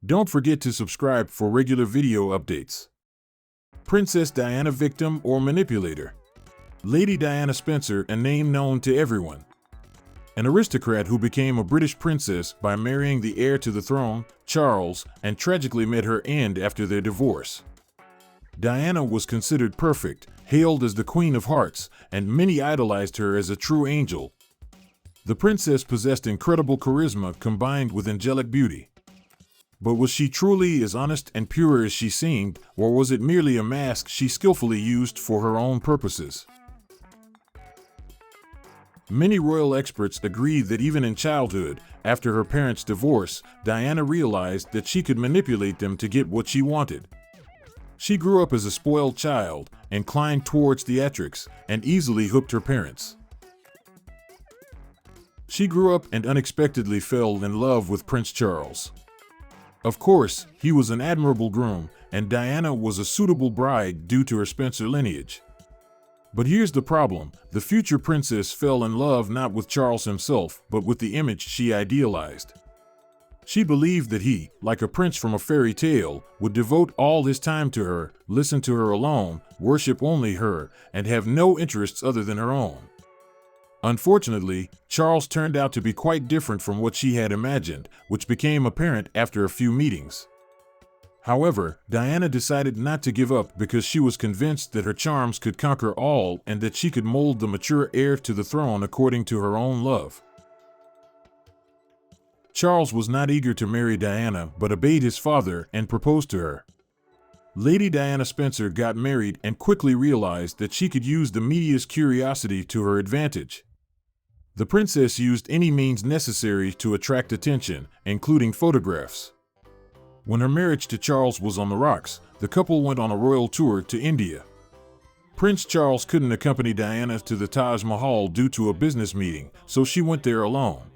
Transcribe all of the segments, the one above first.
Don't forget to subscribe for regular video updates. Princess Diana, victim or manipulator? Lady Diana Spencer, a name known to everyone. An aristocrat who became a British princess by marrying the heir to the throne, Charles, and tragically met her end after their divorce. Diana was considered perfect, hailed as the Queen of Hearts, and many idolized her as a true angel. The princess possessed incredible charisma combined with angelic beauty. But was she truly as honest and pure as she seemed, or was it merely a mask she skillfully used for her own purposes? Many royal experts agree that even in childhood, after her parents' divorce, Diana realized that she could manipulate them to get what she wanted. She grew up as a spoiled child, inclined towards theatrics, and easily hooked her parents. She grew up and unexpectedly fell in love with Prince Charles. Of course, he was an admirable groom, and Diana was a suitable bride due to her Spencer lineage. But here's the problem: the future princess fell in love not with Charles himself, but with the image she idealized. She believed that he, like a prince from a fairy tale, would devote all his time to her, listen to her alone, worship only her, and have no interests other than her own. Unfortunately, Charles turned out to be quite different from what she had imagined, which became apparent after a few meetings. However, Diana decided not to give up because she was convinced that her charms could conquer all and that she could mold the mature heir to the throne according to her own love. Charles was not eager to marry Diana but obeyed his father and proposed to her. Lady Diana Spencer got married and quickly realized that she could use the media's curiosity to her advantage. The princess used any means necessary to attract attention, including photographs. When her marriage to Charles was on the rocks, the couple went on a royal tour to India. Prince Charles couldn't accompany Diana to the Taj Mahal due to a business meeting, so she went there alone.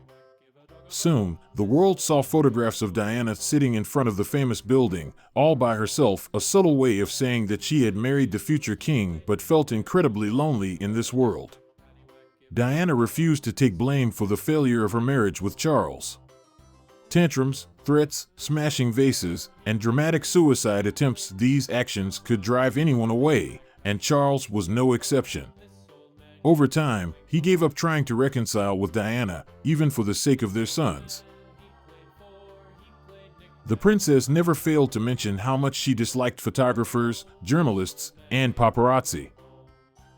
Soon, the world saw photographs of Diana sitting in front of the famous building, all by herself, a subtle way of saying that she had married the future king but felt incredibly lonely in this world. Diana refused to take blame for the failure of her marriage with Charles. Tantrums, threats, smashing vases, and dramatic suicide attempts, these actions could drive anyone away, and Charles was no exception. Over time, he gave up trying to reconcile with Diana, even for the sake of their sons. The princess never failed to mention how much she disliked photographers, journalists, and paparazzi.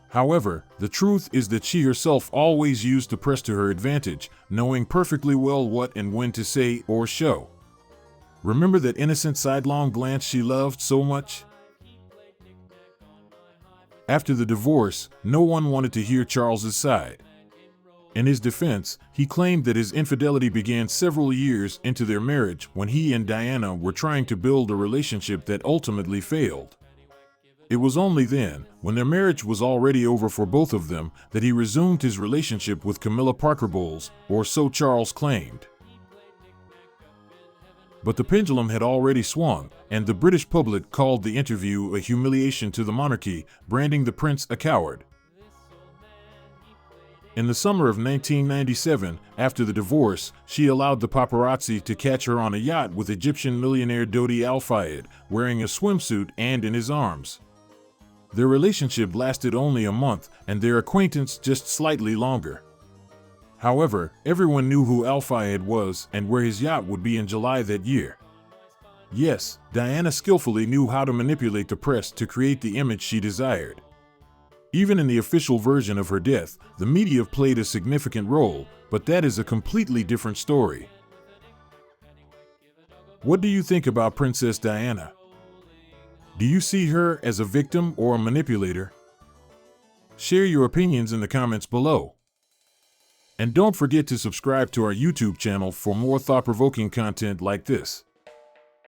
However, the truth is that she herself always used the press to her advantage, knowing perfectly well what and when to say or show. Remember that innocent sidelong glance she loved so much? After the divorce, no one wanted to hear Charles's side. In his defense, he claimed that his infidelity began several years into their marriage when he and Diana were trying to build a relationship that ultimately failed. It was only then, when their marriage was already over for both of them, that he resumed his relationship with Camilla Parker Bowles, or so Charles claimed. But the pendulum had already swung, and the British public called the interview a humiliation to the monarchy, branding the prince a coward. In the summer of 1997, after the divorce, she allowed the paparazzi to catch her on a yacht with Egyptian millionaire Dodi Al-Fayed, wearing a swimsuit and in his arms. Their relationship lasted only a month, and their acquaintance just slightly longer. However, everyone knew who Al-Fayed was and where his yacht would be in July that year. Yes, Diana skillfully knew how to manipulate the press to create the image she desired. Even in the official version of her death, the media played a significant role, but that is a completely different story. What do you think about Princess Diana? Do you see her as a victim or a manipulator? Share your opinions in the comments below. And don't forget to subscribe to our YouTube channel for more thought-provoking content like this.